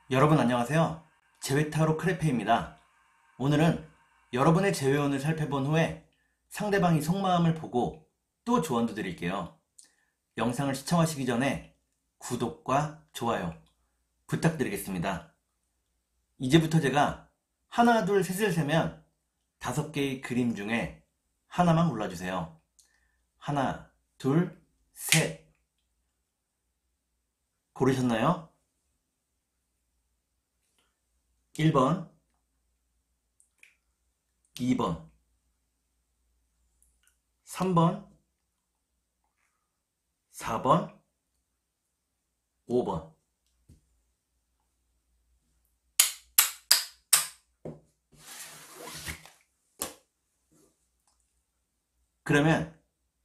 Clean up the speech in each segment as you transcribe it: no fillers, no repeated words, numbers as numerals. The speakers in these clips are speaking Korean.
여러분 안녕하세요. 제외타로 크레페입니다. 오늘은 여러분의 제외운을 살펴본 후에 상대방이 속마음을 보고 또 조언도 드릴게요. 영상을 시청하시기 전에 구독과 좋아요 부탁드리겠습니다. 이제부터 제가 하나, 둘, 셋을 세면 5개의 그림 중에 하나만 골라주세요. 하나, 둘, 셋. 고르셨나요? 1번, 2번, 3번, 4번, 5번. 그러면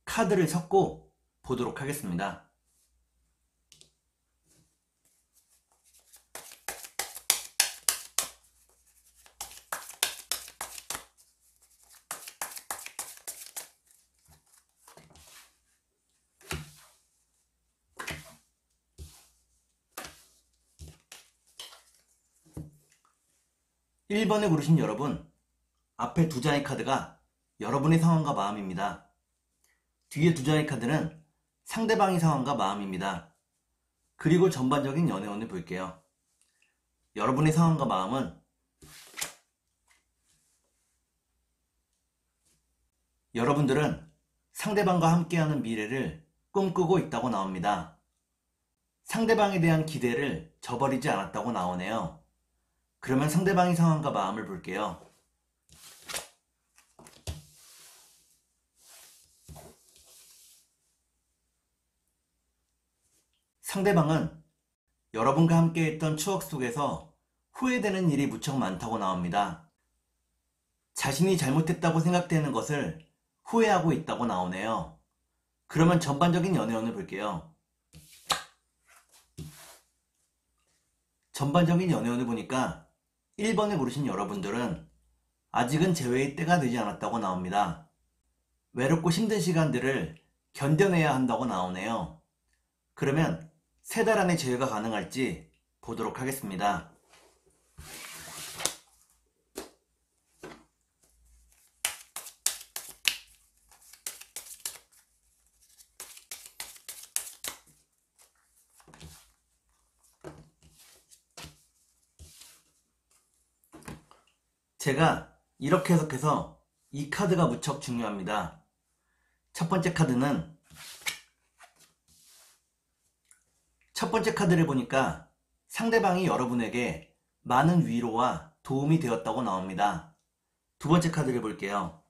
카드를 섞고 보도록 하겠습니다. 1번에 고르신 여러분, 앞에 2장의 카드가 여러분의 상황과 마음입니다. 뒤에 2장의 카드는 상대방의 상황과 마음입니다. 그리고 전반적인 연애운을 볼게요. 여러분의 상황과 마음은 여러분들은 상대방과 함께하는 미래를 꿈꾸고 있다고 나옵니다. 상대방에 대한 기대를 저버리지 않았다고 나오네요. 그러면 상대방의 상황과 마음을 볼게요. 상대방은 여러분과 함께했던 추억 속에서 후회되는 일이 무척 많다고 나옵니다. 자신이 잘못했다고 생각되는 것을 후회하고 있다고 나오네요. 그러면 전반적인 연애운을 볼게요. 전반적인 연애운을 보니까 1번에 고르신 여러분들은 아직은 재회의 때가 되지 않았다고 나옵니다. 외롭고 힘든 시간들을 견뎌내야 한다고 나오네요. 그러면 3달 안에 재회가 가능할지 보도록 하겠습니다. 제가 이렇게 해석해서 이 카드가 무척 중요합니다. 첫 번째 카드를 보니까 상대방이 여러분에게 많은 위로와 도움이 되었다고 나옵니다. 두 번째 카드를 볼게요.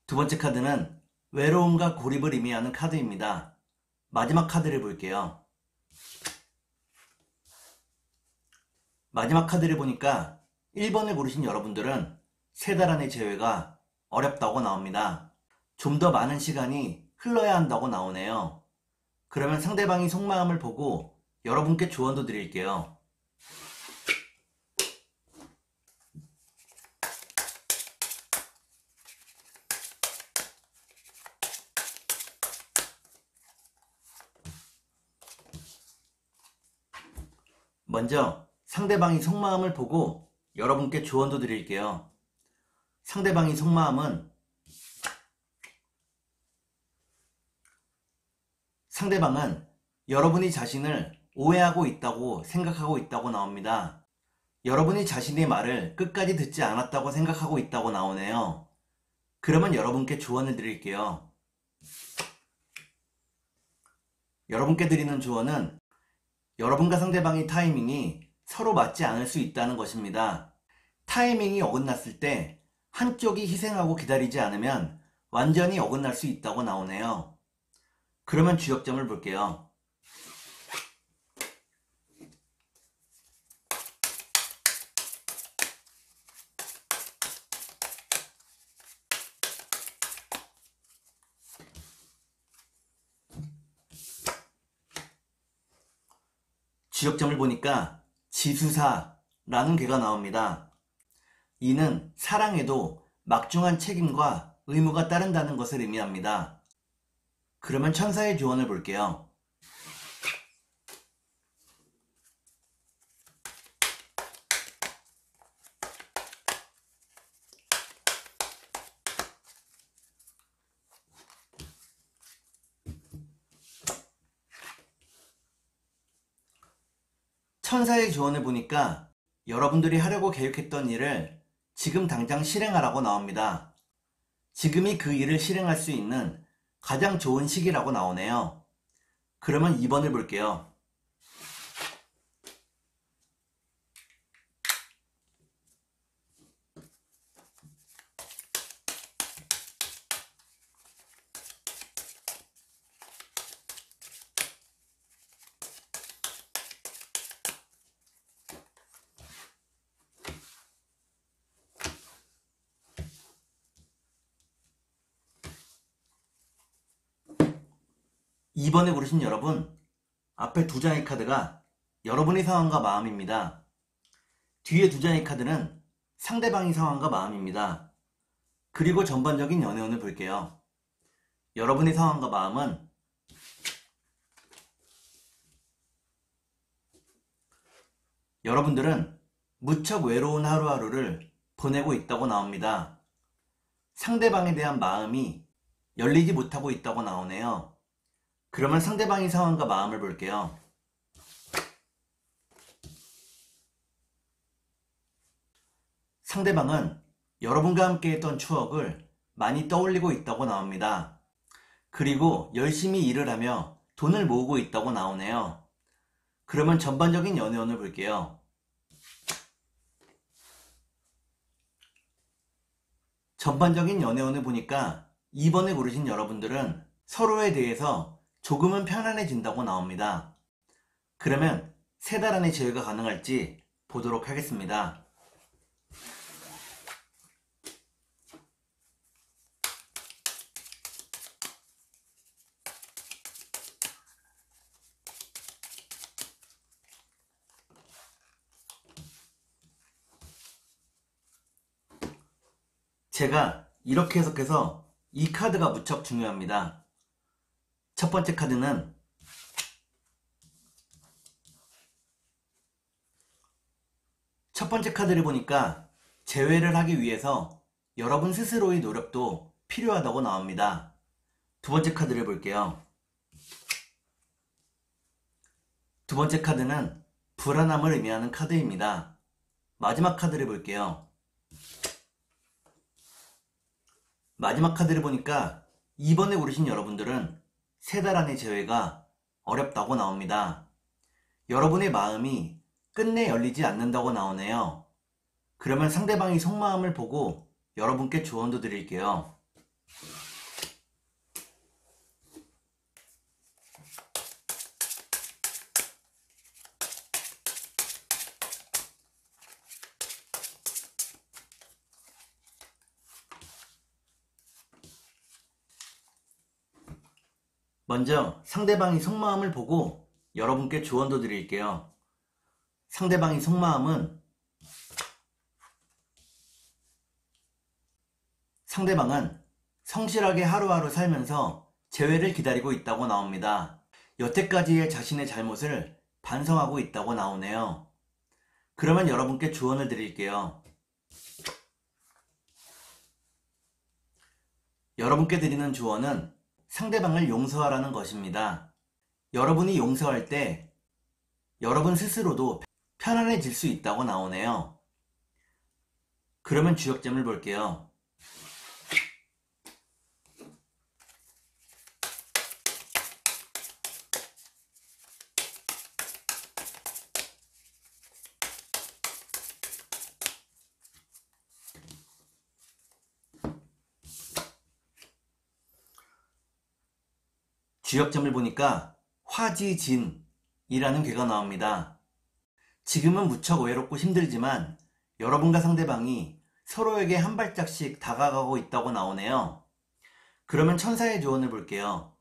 두 번째 카드는 외로움과 고립을 의미하는 카드입니다. 마지막 카드를 볼게요. 마지막 카드를 보니까 1번을 고르신 여러분들은 3달 안의 재회가 어렵다고 나옵니다. 좀 더 많은 시간이 흘러야 한다고 나오네요. 그러면 상대방이 속마음을 보고 여러분께 조언도 드릴게요. 먼저 상대방이 속마음을 보고 여러분께 조언도 드릴게요. 상대방이 상대방은 여러분이 자신을 오해하고 있다고 생각하고 있다고 나옵니다. 여러분이 자신의 말을 끝까지 듣지 않았다고 생각하고 있다고 나오네요. 그러면 여러분께 조언을 드릴게요. 여러분께 드리는 조언은 여러분과 상대방의 타이밍이 서로 맞지 않을 수 있다는 것입니다. 타이밍이 어긋났을 때 한쪽이 희생하고 기다리지 않으면 완전히 어긋날 수 있다고 나오네요. 그러면 주역점을 볼게요. 주역점을 보니까 지수사라는 개가 나옵니다. 이는 사랑에도 막중한 책임과 의무가 따른다는 것을 의미합니다. 그러면 천사의 조언을 볼게요. 천사의 조언을 보니까 여러분들이 하려고 계획했던 일을 지금 당장 실행하라고 나옵니다. 지금이 그 일을 실행할 수 있는 가장 좋은 시기라고 나오네요. 그러면 2번을 볼게요. 2번에 고르신 여러분, 앞에 두 장의 카드가 여러분의 상황과 마음입니다. 뒤에 두 장의 카드는 상대방의 상황과 마음입니다. 그리고 전반적인 연애운을 볼게요. 여러분의 상황과 마음은 여러분들은 무척 외로운 하루하루를 보내고 있다고 나옵니다. 상대방에 대한 마음이 열리지 못하고 있다고 나오네요. 그러면 상대방의 상황과 마음을 볼게요. 상대방은 여러분과 함께 했던 추억을 많이 떠올리고 있다고 나옵니다. 그리고 열심히 일을 하며 돈을 모으고 있다고 나오네요. 그러면 전반적인 연애운을 볼게요. 전반적인 연애운을 보니까 2번에 고르신 여러분들은 서로에 대해서 조금은 편안해진다고 나옵니다. 그러면 3달 안에 제외가 가능할지 보도록 하겠습니다. 제가 이렇게 해석해서 이 카드가 무척 중요합니다. 첫 번째 카드는 첫 번째 카드를 보니까 재회를 하기 위해서 여러분 스스로의 노력도 필요하다고 나옵니다. 두 번째 카드를 볼게요. 두 번째 카드는 불안함을 의미하는 카드입니다. 마지막 카드를 볼게요. 마지막 카드를 보니까 2번에 고르신 여러분들은 3달 안의 재회가 어렵다고 나옵니다. 여러분의 마음이 끝내 열리지 않는다고 나오네요. 그러면 상대방의 속마음을 보고 여러분께 조언도 드릴게요. 먼저 상대방의 속마음을 보고 여러분께 조언도 드릴게요. 상대방의 속마음은 상대방은 성실하게 하루하루 살면서 재회를 기다리고 있다고 나옵니다. 여태까지의 자신의 잘못을 반성하고 있다고 나오네요. 그러면 여러분께 조언을 드릴게요. 여러분께 드리는 조언은 상대방을 용서하라는 것입니다. 여러분이 용서할 때 여러분 스스로도 편안해질 수 있다고 나오네요. 그러면 주역점을 볼게요. 주역점을 보니까 화지진이라는 괴가 나옵니다. 지금은 무척 외롭고 힘들지만 여러분과 상대방이 서로에게 한 발짝씩 다가가고 있다고 나오네요. 그러면 천사의 조언을 볼게요.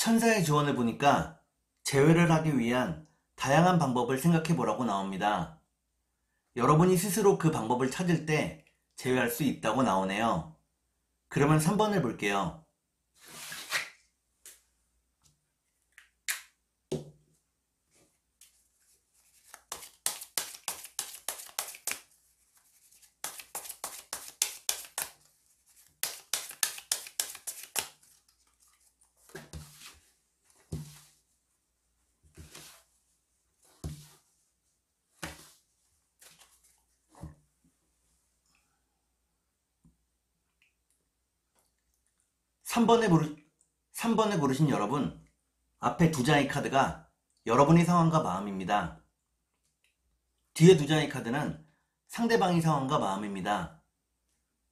천사의 조언을 보니까 재회를 하기 위한 다양한 방법을 생각해 보라고 나옵니다. 여러분이 스스로 그 방법을 찾을 때 재회할 수 있다고 나오네요. 그러면 3번을 볼게요. 3번에 고르신 여러분, 앞에 두 장의 카드가 여러분의 상황과 마음입니다. 뒤에 두 장의 카드는 상대방의 상황과 마음입니다.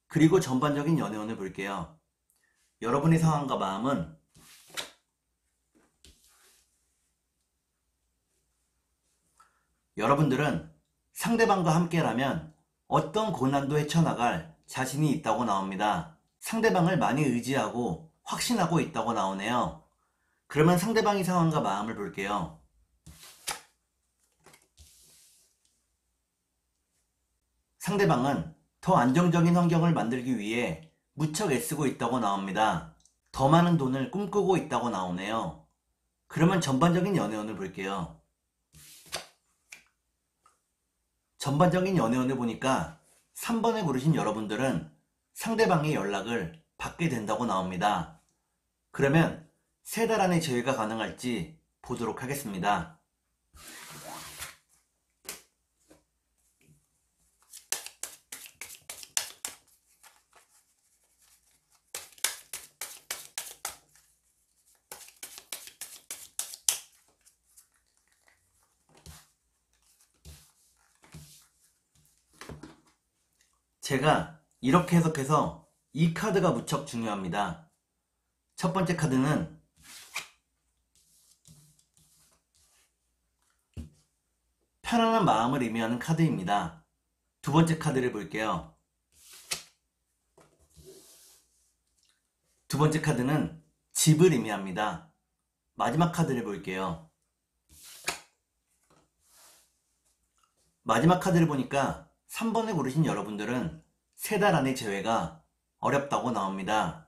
그리고 전반적인 연애운을 볼게요. 여러분의 상황과 마음은 여러분들은 상대방과 함께라면 어떤 고난도 헤쳐나갈 자신이 있다고 나옵니다. 상대방을 많이 의지하고 확신하고 있다고 나오네요. 그러면 상대방의 상황과 마음을 볼게요. 상대방은 더 안정적인 환경을 만들기 위해 무척 애쓰고 있다고 나옵니다. 더 많은 돈을 꿈꾸고 있다고 나오네요. 그러면 전반적인 연애운을 볼게요. 전반적인 연애운을 보니까 3번에 고르신 여러분들은 상대방의 연락을 받게 된다고 나옵니다. 그러면 3달 안에 재회가 가능할지 보도록 하겠습니다. 제가 이렇게 해석해서 이 카드가 무척 중요합니다. 첫 번째 카드는 편안한 마음을 의미하는 카드입니다. 두 번째 카드를 볼게요. 두 번째 카드는 집을 의미합니다. 마지막 카드를 볼게요. 마지막 카드를 보니까 3번에 고르신 여러분들은 3달 안의 재회가 어렵다고 나옵니다.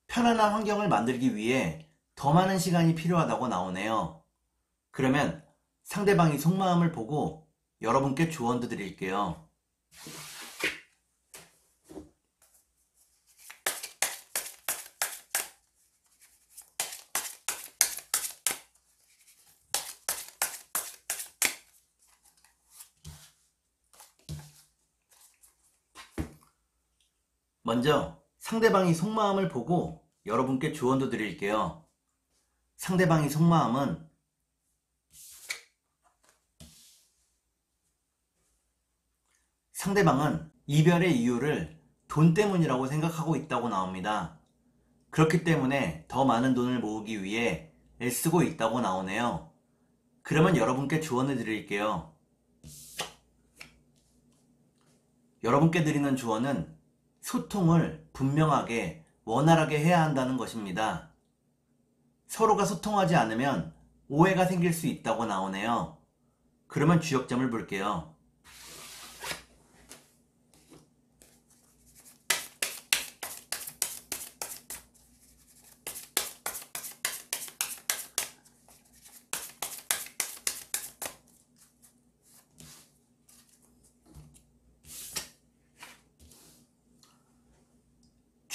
편안한 환경을 만들기 위해 더 많은 시간이 필요하다고 나오네요. 그러면 상대방이 속마음을 보고 여러분께 조언도 드릴게요. 먼저 상대방이 속마음을 보고 여러분께 조언도 드릴게요. 상대방의 속마음은 상대방은 이별의 이유를 돈 때문이라고 생각하고 있다고 나옵니다. 그렇기 때문에 더 많은 돈을 모으기 위해 애쓰고 있다고 나오네요. 그러면 여러분께 조언을 드릴게요. 여러분께 드리는 조언은 소통을 분명하게 원활하게 해야 한다는 것입니다. 서로가 소통하지 않으면 오해가 생길 수 있다고 나오네요. 그러면 주역점을 볼게요.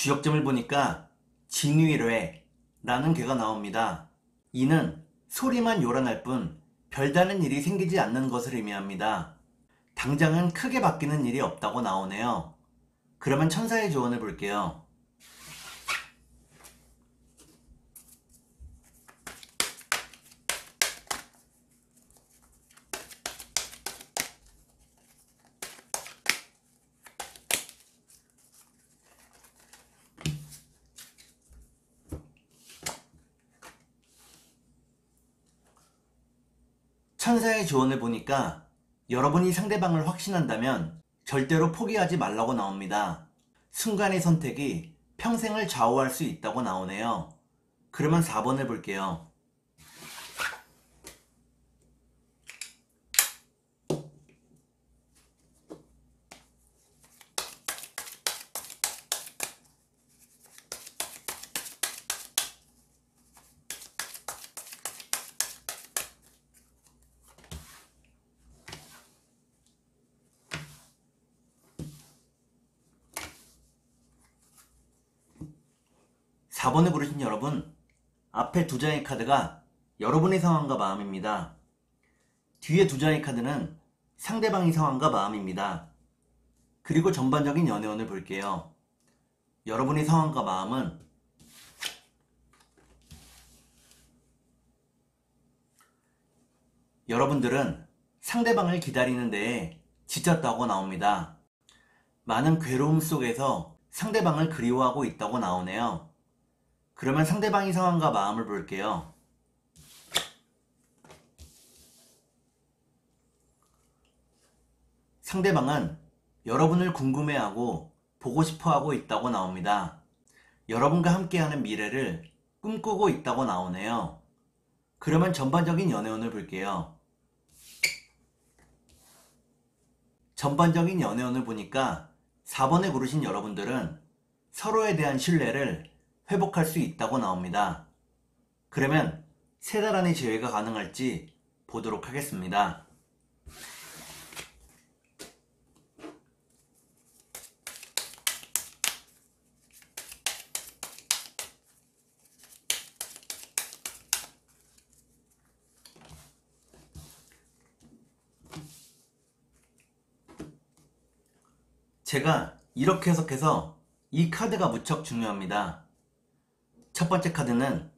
주역점을 보니까 진위례라는 괴가 나옵니다. 이는 소리만 요란할 뿐 별다른 일이 생기지 않는 것을 의미합니다. 당장은 크게 바뀌는 일이 없다고 나오네요. 그러면 천사의 조언을 볼게요. 천사의 조언을 보니까 여러분이 상대방을 확신한다면 절대로 포기하지 말라고 나옵니다. 순간의 선택이 평생을 좌우할 수 있다고 나오네요. 그러면 4번을 볼게요. 4번을 고르신 여러분, 앞에 두 장의 카드가 여러분의 상황과 마음입니다. 뒤에 두 장의 카드는 상대방의 상황과 마음입니다. 그리고 전반적인 연애운을 볼게요. 여러분의 상황과 마음은 여러분들은 상대방을 기다리는 데에 지쳤다고 나옵니다. 많은 괴로움 속에서 상대방을 그리워하고 있다고 나오네요. 그러면 상대방의 상황과 마음을 볼게요. 상대방은 여러분을 궁금해하고 보고 싶어하고 있다고 나옵니다. 여러분과 함께하는 미래를 꿈꾸고 있다고 나오네요. 그러면 전반적인 연애운을 볼게요. 전반적인 연애운을 보니까 4번에 고르신 여러분들은 서로에 대한 신뢰를 회복할 수 있다고 나옵니다. 그러면 3달 안에 재회가 가능할지 보도록 하겠습니다. 제가 이렇게 해석해서 이 카드가 무척 중요합니다. 첫 번째 카드는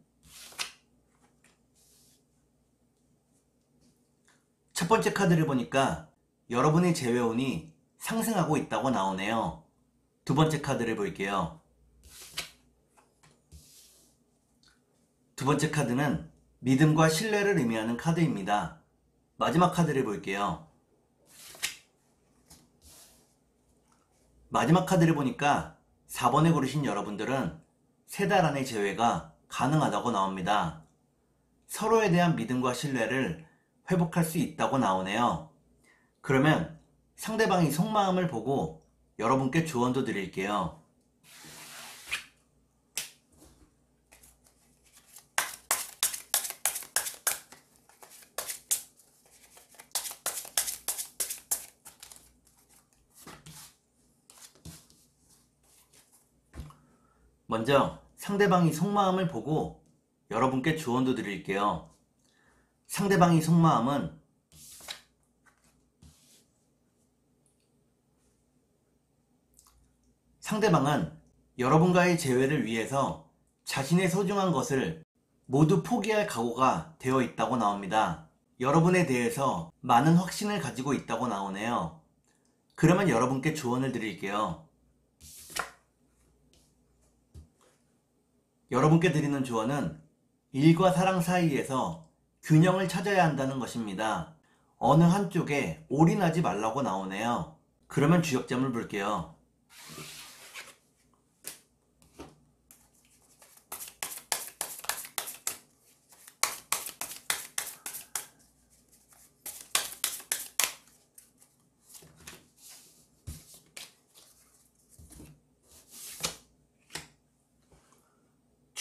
첫 번째 카드를 보니까 여러분의 재회운이 상승하고 있다고 나오네요. 두 번째 카드를 볼게요. 두 번째 카드는 믿음과 신뢰를 의미하는 카드입니다. 마지막 카드를 볼게요. 마지막 카드를 보니까 4번에 고르신 여러분들은 3달 안의 재회가 가능하다고 나옵니다. 서로에 대한 믿음과 신뢰를 회복할 수 있다고 나오네요. 그러면 상대방의 속마음을 보고 여러분께 조언도 드릴게요. 먼저 상대방의 속마음을 보고 여러분께 조언도 드릴게요. 상대방의 속마음은 상대방은 여러분과의 재회를 위해서 자신의 소중한 것을 모두 포기할 각오가 되어 있다고 나옵니다. 여러분에 대해서 많은 확신을 가지고 있다고 나오네요. 그러면 여러분께 조언을 드릴게요. 여러분께 드리는 조언은 일과 사랑 사이에서 균형을 찾아야 한다는 것입니다. 어느 한쪽에 올인하지 말라고 나오네요. 그러면 주역점을 볼게요.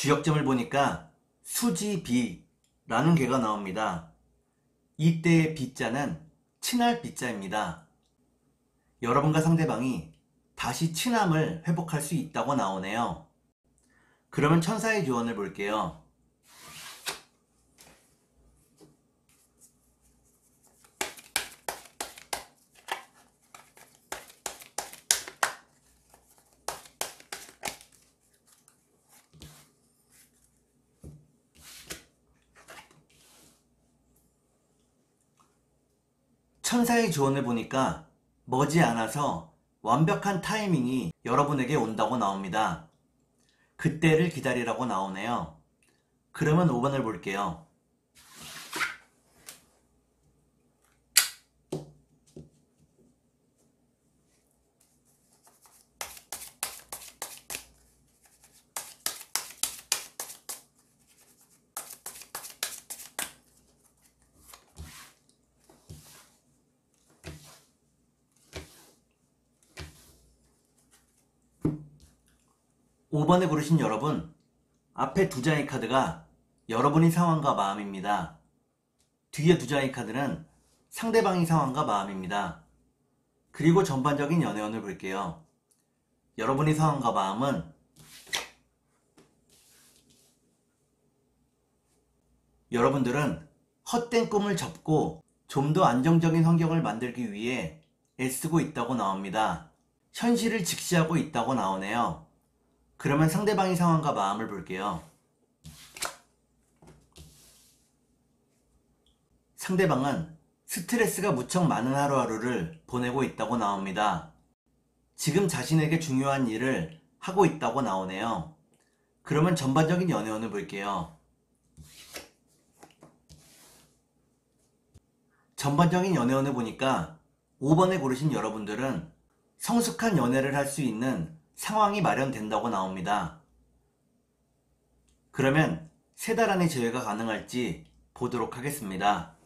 주역점을 보니까 수지비라는 개가 나옵니다. 이때의 비자는 친할 비자입니다. 여러분과 상대방이 다시 친함을 회복할 수 있다고 나오네요. 그러면 천사의 조언을 볼게요. 천사의 조언을 보니까 머지않아서 완벽한 타이밍이 여러분에게 온다고 나옵니다. 그때를 기다리라고 나오네요. 그러면 5번을 볼게요. 오 번에 고르신 여러분, 앞에 두 장의 카드가 여러분의 상황과 마음입니다. 뒤에 두 장의 카드는 상대방의 상황과 마음입니다. 그리고 전반적인 연애운을 볼게요. 여러분의 상황과 마음은 여러분들은 헛된 꿈을 접고 좀 더 안정적인 환경을 만들기 위해 애쓰고 있다고 나옵니다. 현실을 직시하고 있다고 나오네요. 그러면 상대방의 상황과 마음을 볼게요. 상대방은 스트레스가 무척 많은 하루하루를 보내고 있다고 나옵니다. 지금 자신에게 중요한 일을 하고 있다고 나오네요. 그러면 전반적인 연애운을 볼게요. 전반적인 연애운을 보니까 5번에 고르신 여러분들은 성숙한 연애를 할 수 있는 상황이 마련된다고 나옵니다. 그러면 3달 안에 재회가 가능할지 보도록 하겠습니다.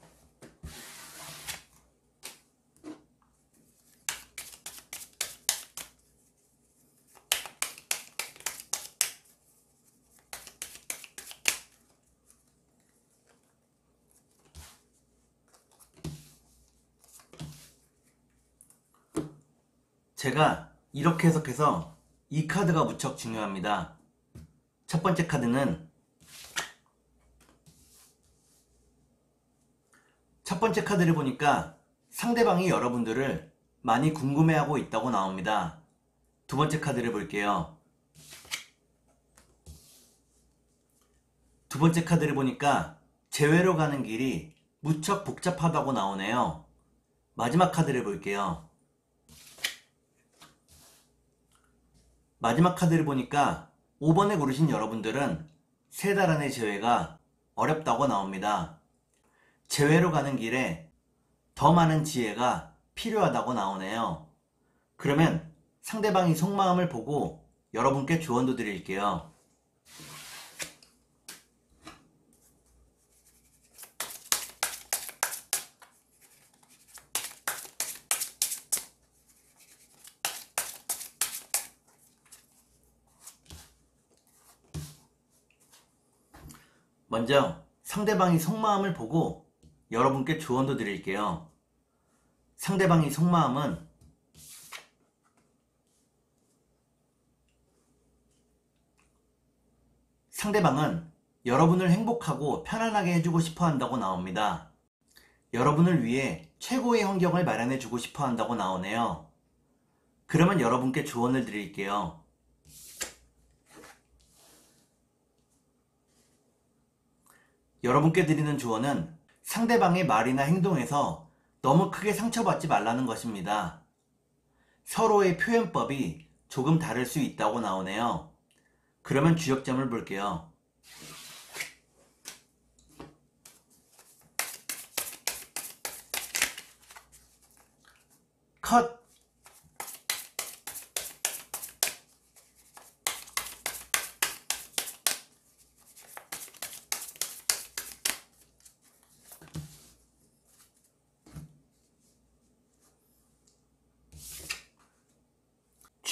제가 이렇게 해석해서 이 카드가 무척 중요합니다. 첫 번째 카드는 첫 번째 카드를 보니까 상대방이 여러분들을 많이 궁금해하고 있다고 나옵니다. 두 번째 카드를 볼게요. 두 번째 카드를 보니까 재회로 가는 길이 무척 복잡하다고 나오네요. 마지막 카드를 볼게요. 마지막 카드를 보니까 5번에 고르신 여러분들은 3달 안의 재회가 어렵다고 나옵니다. 재회로 가는 길에 더 많은 지혜가 필요하다고 나오네요. 그러면 상대방이 속마음을 보고 여러분께 조언도 드릴게요. 먼저 상대방이 속마음을 보고 여러분께 조언도 드릴게요. 상대방의 속마음은 상대방은 여러분을 행복하고 편안하게 해주고 싶어 한다고 나옵니다. 여러분을 위해 최고의 환경을 마련해 주고 싶어 한다고 나오네요. 그러면 여러분께 조언을 드릴게요. 여러분께 드리는 조언은 상대방의 말이나 행동에서 너무 크게 상처받지 말라는 것입니다. 서로의 표현법이 조금 다를 수 있다고 나오네요. 그러면 주역점을 볼게요. 컷!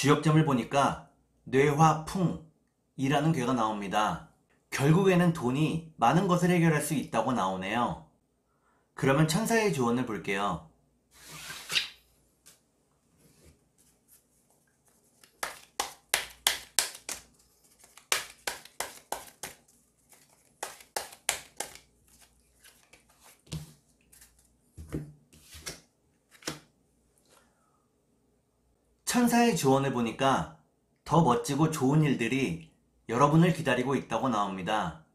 주역점을 보니까 뇌화풍이라는 괴가 나옵니다. 결국에는 돈이 많은 것을 해결할 수 있다고 나오네요. 그러면 천사의 조언을 볼게요. 천사의 조언을 보니까 더 멋지고 좋은 일들이 여러분을 기다리고 있다고 나옵니다.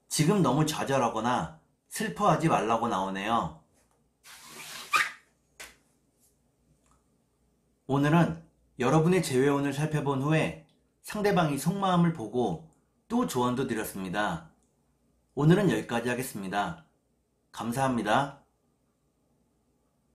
지금 너무 좌절하거나 슬퍼하지 말라고 나오네요. 오늘은 여러분의 재회운을 살펴본 후에 상대방이 속마음을 보고 또 조언도 드렸습니다. 오늘은 여기까지 하겠습니다. 감사합니다.